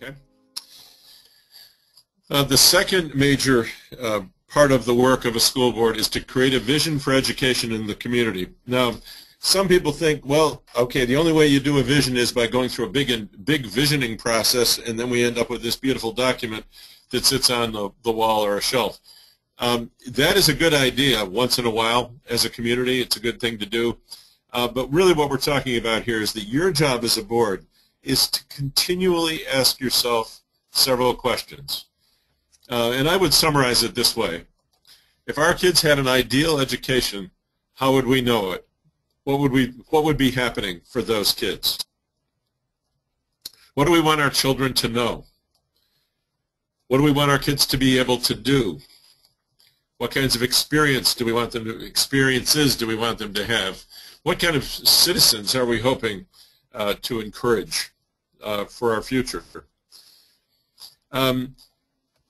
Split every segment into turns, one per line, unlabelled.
Okay. The second major part of the work of a school board is to create a vision for education in the community. Now, some people think, well, okay, the only way you do a vision is by going through a big visioning process, and then we end up with this beautiful document that sits on the wall or a shelf. That is a good idea once in a while as a community. It's a good thing to do. But really what we're talking about here is that your job as a board is to continually ask yourself several questions. And I would summarize it this way. If our kids had an ideal education, how would we know it? What would be happening for those kids? What do we want our children to know? What do we want our kids to be able to do? What kinds of experiences do we want them to have? What kind of citizens are we hoping to encourage for our future?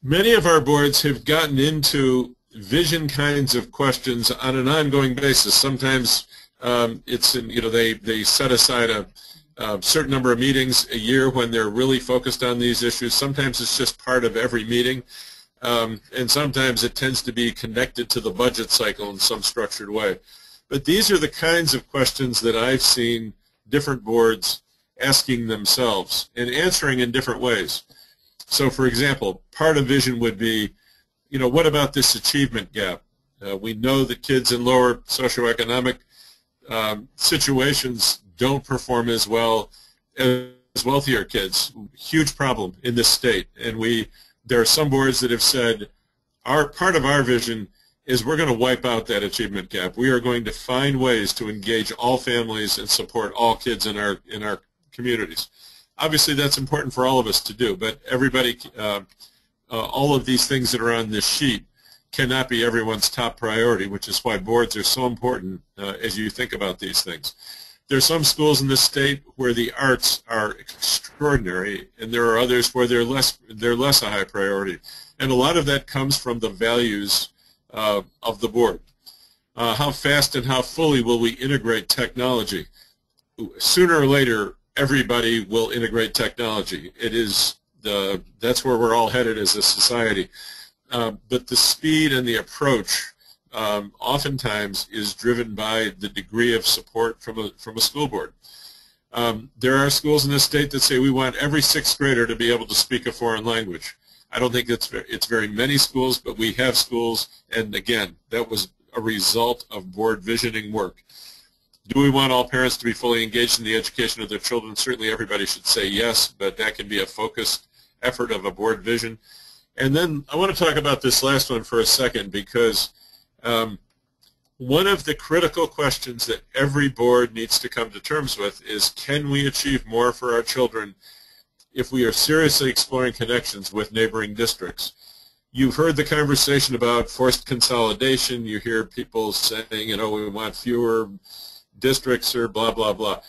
Many of our boards have gotten into vision kinds of questions on an ongoing basis. Sometimes they set aside a certain number of meetings a year when they're really focused on these issues. Sometimes it's just part of every meeting, and sometimes it tends to be connected to the budget cycle in some structured way. But these are the kinds of questions that I've seen different boards asking themselves and answering in different ways. So, for example, part of vision would be, what about this achievement gap? We know that kids in lower socioeconomic situations don't perform as well as wealthier kids. Huge problem in this state. And there are some boards that have said, part of our vision is we're going to wipe out that achievement gap. We are going to find ways to engage all families and support all kids in our communities. Obviously, that's important for all of us to do, but everybody, all of these things that are on this sheet cannot be everyone's top priority, which is why boards are so important as you think about these things. There are some schools in this state where the arts are extraordinary, and there are others where they're less a high priority. And a lot of that comes from the values of the board. How fast and how fully will we integrate technology? Sooner or later, everybody will integrate technology. That's where we're all headed as a society. But the speed and the approach oftentimes is driven by the degree of support from a school board. There are schools in this state that say we want every sixth grader to be able to speak a foreign language. I don't think it's very many schools, but we have schools, and again, that was a result of board visioning work. Do we want all parents to be fully engaged in the education of their children? Certainly everybody should say yes, but that can be a focused effort of a board vision. And then I want to talk about this last one for a second, because one of the critical questions that every board needs to come to terms with is, can we achieve more for our children if we are seriously exploring connections with neighboring districts? You've heard the conversation about forced consolidation. You hear people saying, we want fewer districts or blah, blah, blah.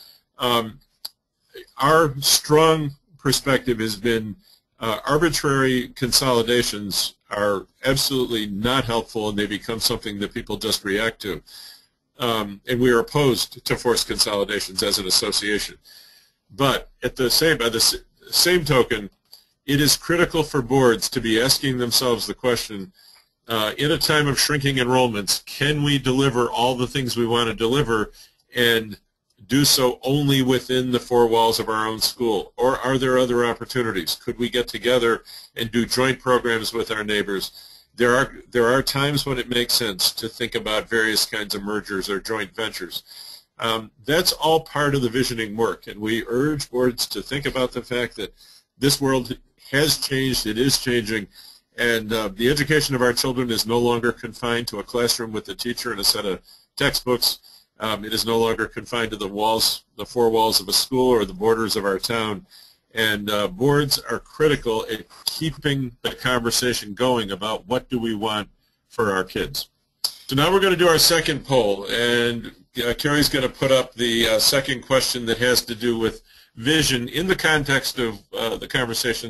Our strong perspective has been arbitrary consolidations are absolutely not helpful, and they become something that people just react to. And we are opposed to forced consolidations as an association. But by the same token, it is critical for boards to be asking themselves the question, in a time of shrinking enrollments, can we deliver all the things we want to deliver and do so only within the four walls of our own school? Or are there other opportunities? Could we get together and do joint programs with our neighbors? There are times when it makes sense to think about various kinds of mergers or joint ventures. That's all part of the visioning work, and we urge boards to think about the fact that this world has changed, it is changing, and the education of our children is no longer confined to a classroom with a teacher and a set of textbooks. It is no longer confined to the four walls of a school or the borders of our town. And boards are critical at keeping the conversation going about what do we want for our kids. So now we're going to do our second poll, and Carrie's going to put up the second question that has to do with vision in the context of the conversation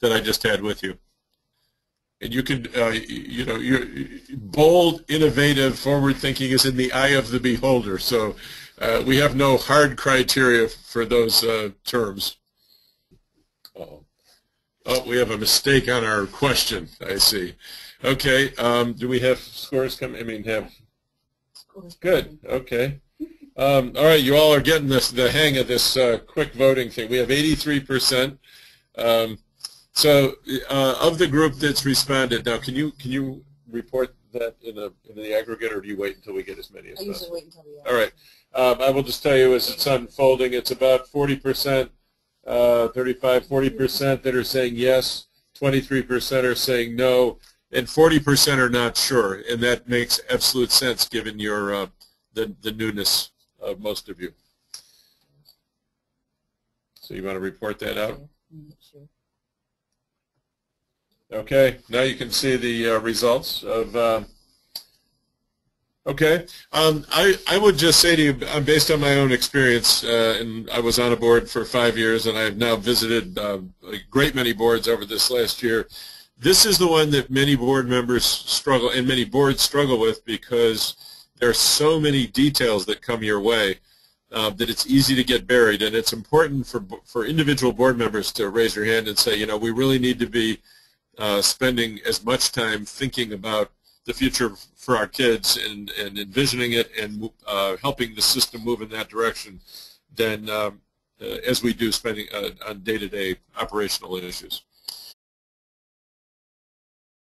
that I just had with you. And you can, your bold, innovative, forward-thinking is in the eye of the beholder. So we have no hard criteria for those terms. Oh, we have a mistake on our question, I see. Okay, do we have scores coming? I mean, good, okay. All right, you all are getting the hang of this quick voting thing. We have 83%. So of the group that's responded, now can you report that in the aggregate, or do you wait until we get as many as possible?
I usually wait until we
All right. I will just tell you as it's unfolding, it's about 40%, 35, 40% that are saying yes, 23% are saying no, and 40% are not sure, and that makes absolute sense given your the newness of most of you. So you want to report that out?
Sure.
Okay, now you can see the results of. Okay, I would just say to you, based on my own experience, and I was on a board for 5 years, and I've now visited a great many boards over this last year. This is the one that many board members struggle, and many boards struggle with, because there are so many details that come your way that it's easy to get buried, and it's important for individual board members to raise your hand and say, you know, we really need to be spending as much time thinking about the future for our kids and envisioning it and helping the system move in that direction than as we do spending on day-to-day operational issues.